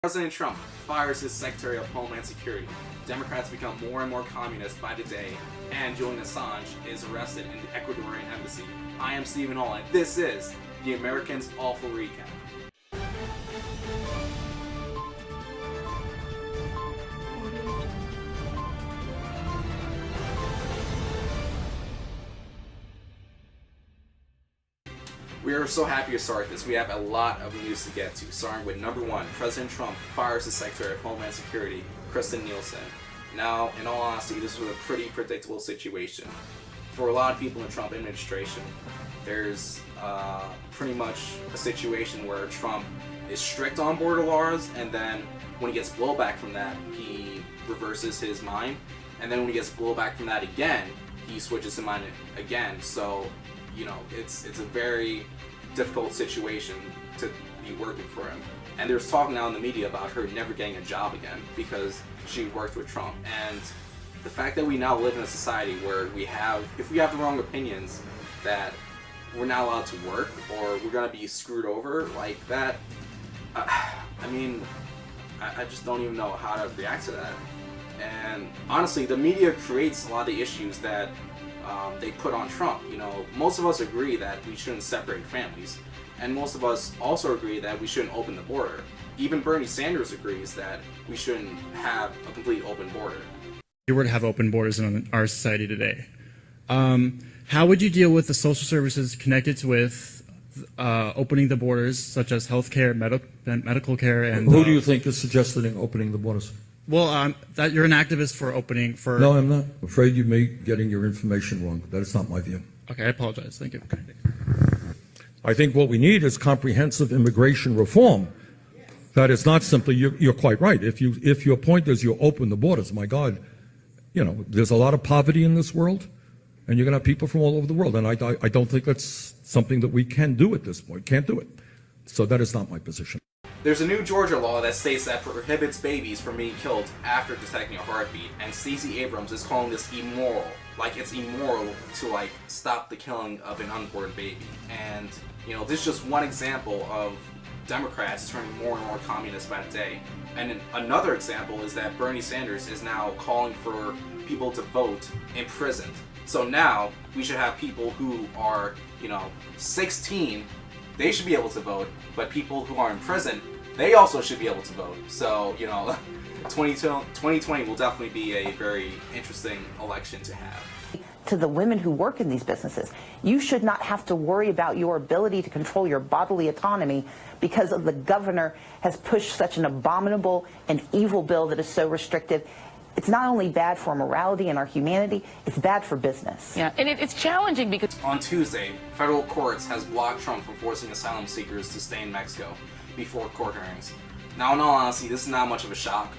President Trump fires his Secretary of Homeland Security. Democrats become more and more communist by the day, and Julian Assange is arrested in the Ecuadorian embassy. I am Stephen Hall, and this is the Americans Awful Recap. We are so happy to start this. We have a lot of news to get to, starting with number one. President Trump fires the Secretary of Homeland Security, Kristen Nielsen. Now, in all honesty, this was a pretty predictable situation. For a lot of people in the Trump administration, there's pretty much a situation where Trump is strict on border laws, and then when he gets blowback from that, he reverses his mind. And then when he gets blowback from that again, he switches his mind again. So, you know, it's a very difficult situation to be working for him. And there's talk now in the media about her never getting a job again because she worked with Trump. And the fact that we now live in a society where if we have the wrong opinions, that we're not allowed to work or we're gonna be screwed over like that. I just don't even know how to react to that. And honestly, the media creates a lot of the issues that they put on Trump. You know, most of us agree that we shouldn't separate families, and most of us also agree that we shouldn't open the border. Even Bernie Sanders agrees that we shouldn't have a complete open border. If you were to have open borders in our society today, how would you deal with the social services connected with opening the borders, such as healthcare, medical care, and who do you think is suggesting opening the borders? Well, that you're an activist for opening for. No, I'm not. I'm afraid you may be getting your information wrong. That is not my view. Okay, I apologize. Thank you. Okay. I think what we need is comprehensive immigration reform. That is not simply. You're quite right. If your point is you open the borders, my God, you know, there's a lot of poverty in this world, and you're going to have people from all over the world. And I don't think that's something that we can do at this point. Can't do it. So that is not my position. There's a new Georgia law that states that prohibits babies from being killed after detecting a heartbeat, and Stacey Abrams is calling this immoral. Like, it's immoral to, stop the killing of an unborn baby. And, you know, this is just one example of Democrats turning more and more communist by the day. And another example is that Bernie Sanders is now calling for people to vote imprisoned. So now, we should have people who are, 16, they should be able to vote, but people who are in prison, they also should be able to vote. So, 2020 will definitely be a very interesting election to have. To the women who work in these businesses, you should not have to worry about your ability to control your bodily autonomy because of the governor has pushed such an abominable and evil bill that is so restrictive. It's not only bad for morality and our humanity, it's bad for business. Yeah, and it's challenging because on Tuesday, federal courts has blocked Trump from forcing asylum seekers to stay in Mexico before court hearings. Now, in all honesty, this is not much of a shock.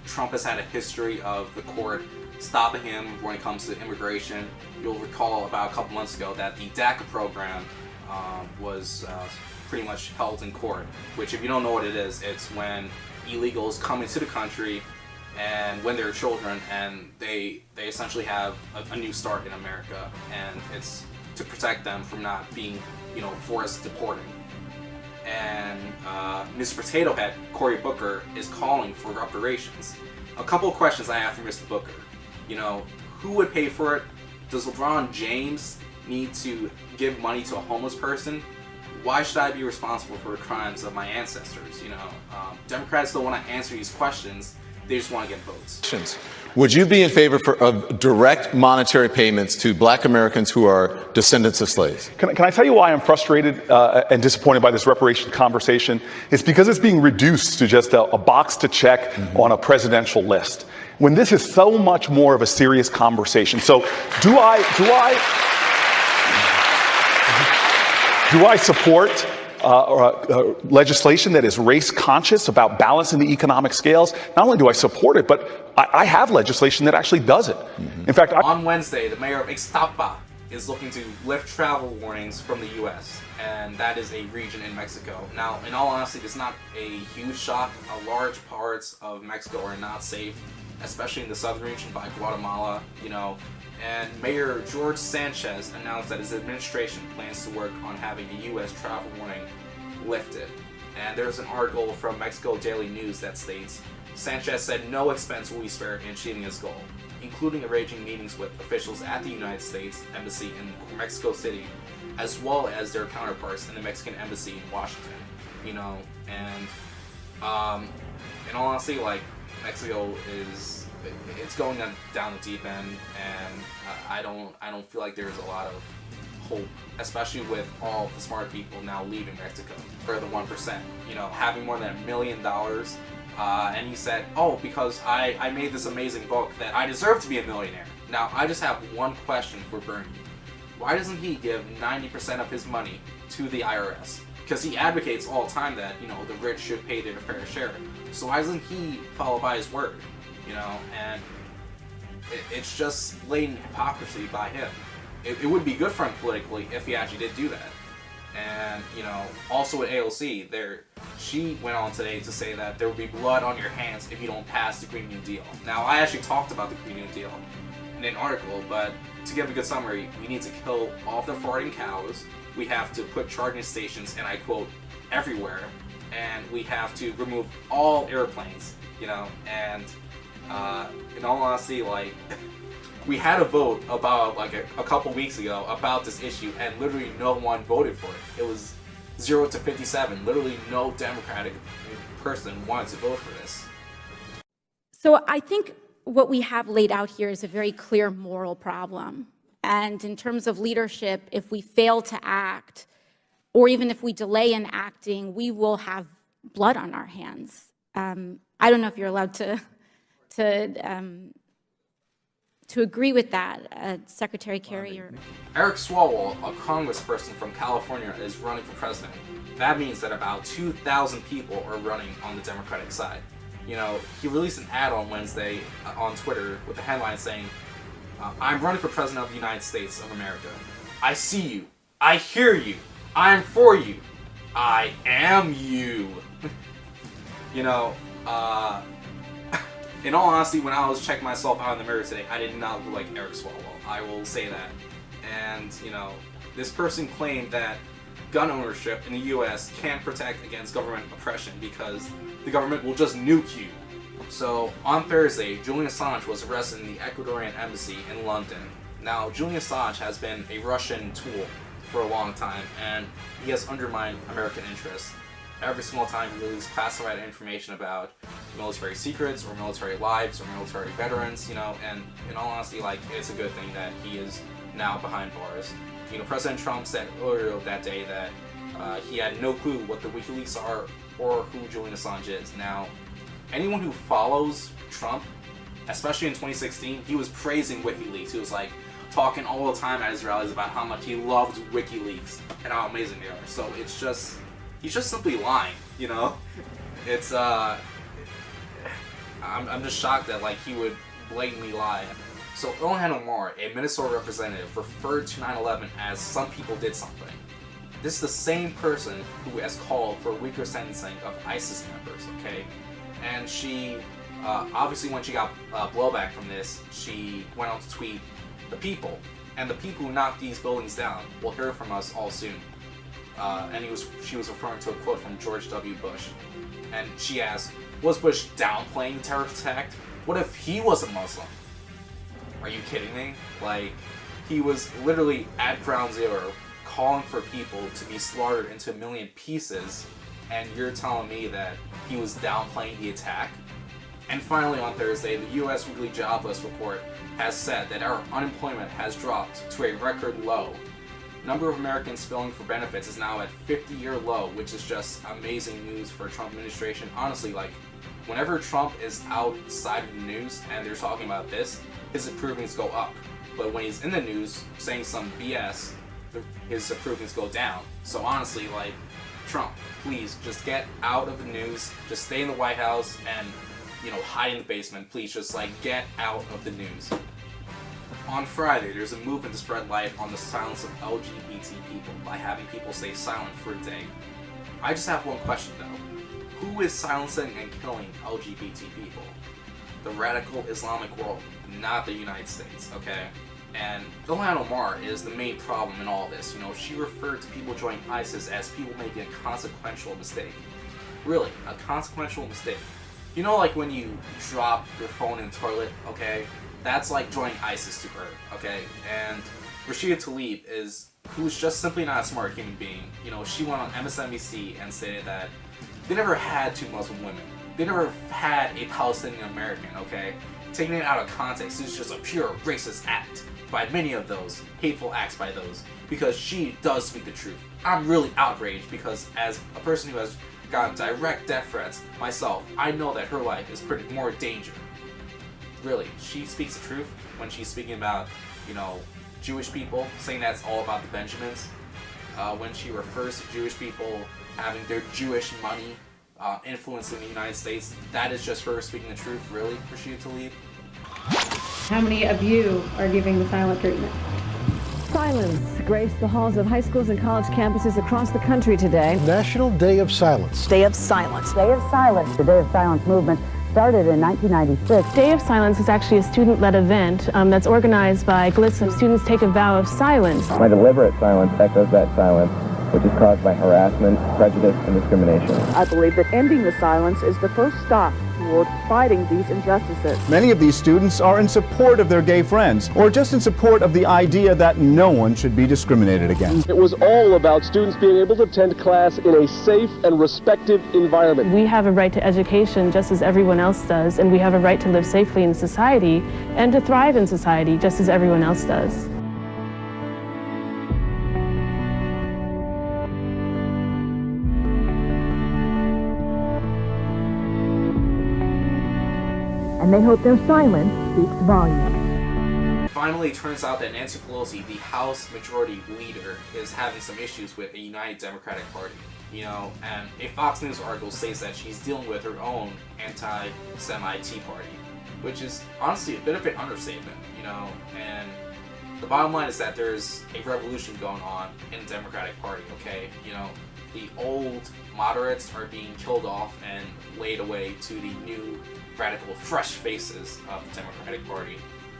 Trump has had a history of the court stopping him when it comes to immigration. You'll recall about a couple months ago that the DACA program was pretty much held in court, which, if you don't know what it is, it's when illegals come into the country and when they're children, and they essentially have a new start in America, and it's to protect them from not being, forced deporting. And Mr. Potato Head, Cory Booker, is calling for reparations. A couple of questions I have for Mr. Booker. Who would pay for it? Does LeBron James need to give money to a homeless person? Why should I be responsible for the crimes of my ancestors? Democrats don't want to answer these questions. They just want to get votes. Would you be in favor of direct monetary payments to black Americans who are descendants of slaves? Can I tell you why I'm frustrated and disappointed by this reparation conversation? It's because it's being reduced to just a box to check on a presidential list, when this is so much more of a serious conversation. So do I support legislation that is race conscious about balancing the economic scales? Not only do I support it, but I have legislation that actually does it. In fact, on Wednesday, the mayor of Ixtapa is looking to lift travel warnings from the U.S., and that is a region in Mexico. Now, in all honesty, it's not a huge shock. Large parts of Mexico are not safe, especially in the southern region by Guatemala, and Mayor George Sanchez announced that his administration plans to work on having a U.S. travel warning lifted. And there's an article from Mexico Daily News that states, Sanchez said no expense will be spared in achieving his goal, including arranging meetings with officials at the United States Embassy in Mexico City, as well as their counterparts in the Mexican Embassy in Washington. You know, and in all honesty, like, Mexico it's going down the deep end, and I don't feel like there's a lot of hope, especially with all the smart people now leaving Mexico, for the 1%, you know, having more than $1 million. And he said, oh, because I made this amazing book that I deserve to be a millionaire. Now, I just have one question for Bernie. Why doesn't he give 90% of his money to the IRS? Because he advocates all the time that, you know, the rich should pay their fair share. So why doesn't he follow by his word? You know, and it's just blatant hypocrisy by him. It would be good for him politically if he actually did do that. And, you know, also with AOC, she went on today to say that there will be blood on your hands if you don't pass the Green New Deal. Now, I actually talked about the Green New Deal in an article, but to give a good summary, we need to kill all of the farting cows, we have to put charging stations, and I quote, everywhere, and we have to remove all airplanes, you know, and in all honesty, like, we had a vote about like a couple weeks ago about this issue, and literally no one voted for it. It was 0 to 57. Literally no Democratic person wanted to vote for this. So I think what we have laid out here is a very clear moral problem. And in terms of leadership, if we fail to act, or even if we delay in acting, we will have blood on our hands. I don't know if you're allowed to agree with that, Secretary Kerry. Or Eric Swalwell, a congressperson from California, is running for president. That means that about 2,000 people are running on the Democratic side. You know, he released an ad on Wednesday on Twitter with the headline saying, I'm running for president of the United States of America. I see you. I hear you. I'm for you. I am you. You know, in all honesty, when I was checking myself out in the mirror today, I did not look like Eric Swalwell. I will say that. And, you know, this person claimed that gun ownership in the U.S. can't protect against government oppression because the government will just nuke you. So, on Thursday, Julian Assange was arrested in the Ecuadorian embassy in London. Now, Julian Assange has been a Russian tool for a long time, and he has undermined American interests. Every single time he releases classified information about military secrets or military lives or military veterans, you know, and in all honesty, like, it's a good thing that he is now behind bars. You know, President Trump said earlier that day that he had no clue what the WikiLeaks are or who Julian Assange is. Now, anyone who follows Trump, especially in 2016, he was praising WikiLeaks. He was like talking all the time at his rallies about how much he loved WikiLeaks and how amazing they are. So it's just, he's just simply lying, you know? It's, I'm just shocked that, like, he would blatantly lie. So Ilhan Omar, a Minnesota representative, referred to 9/11 as some people did something. This is the same person who has called for weaker sentencing of ISIS members, okay? And she, obviously when she got blowback from this, she went on to tweet, the people, and the people who knocked these buildings down will hear from us all soon. And she was referring to a quote from George W. Bush. And she asked, was Bush downplaying the terrorist attack? What if he was a Muslim? Are you kidding me? Like, he was literally at ground zero calling for people to be slaughtered into a million pieces, and you're telling me that he was downplaying the attack? And finally on Thursday, the U.S. Weekly Jobless Report has said that our unemployment has dropped to a record low. Number of Americans filing for benefits is now at 50-year low, which is just amazing news for Trump administration. Honestly, like, whenever Trump is outside of the news and they're talking about this, his approvings go up. But when he's in the news saying some BS, his approvings go down. So honestly, like, Trump, please just get out of the news, just stay in the White House and, you know, hide in the basement. Please just, like, get out of the news. On Friday, there's a movement to spread light on the silence of LGBT people by having people stay silent for a day. I just have one question though. Who is silencing and killing LGBT people? The radical Islamic world, not the United States, okay? And Ilhan Omar is the main problem in all this. You know, she referred to people joining ISIS as people making a consequential mistake. Really, a consequential mistake. You know, like when you drop your phone in the toilet, okay? That's like joining ISIS to her, okay? And Rashida Tlaib who's just simply not a smart human being. You know, she went on MSNBC and stated that they never had 2 Muslim women. They never had a Palestinian American, okay? Taking it out of context, this is just a pure racist act by many of those, hateful acts by those, because she does speak the truth. I'm really outraged because as a person who has gotten direct death threats myself, I know that her life is pretty more danger. Really, she speaks the truth when she's speaking about, you know, Jewish people, saying that's all about the Benjamins. When she refers to Jewish people having their Jewish money influencing the United States, that is just her speaking the truth, really, Rashida Tlaib. How many of you are giving the silent treatment? Silence graced the halls of high schools and college campuses across the country today. National Day of Silence. Day of Silence. Day of Silence. The Day of Silence movement started in 1996. Day of Silence is actually a student-led event that's organized by GLSEN. Students take a vow of silence. My deliberate silence echoes that silence, which is caused by harassment, prejudice, and discrimination. I believe that ending the silence is the first stop toward fighting these injustices. Many of these students are in support of their gay friends, or just in support of the idea that no one should be discriminated against. It was all about students being able to attend class in a safe and respectful environment. We have a right to education just as everyone else does, and we have a right to live safely in society and to thrive in society just as everyone else does. And they hope their silence speaks volumes. Finally, it turns out that Nancy Pelosi, the House Majority Leader, is having some issues with a United Democratic Party. You know, and a Fox News article states that she's dealing with her own anti-Semite Tea Party, which is honestly a bit of an understatement, you know, and the bottom line is that there's a revolution going on in the Democratic Party, okay? You know, the old moderates are being killed off and laid away to the new radical, fresh faces of the Democratic Party.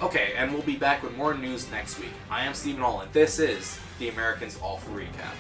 Okay, and we'll be back with more news next week. I am Stephen All, and this is the Americans Awful Recap.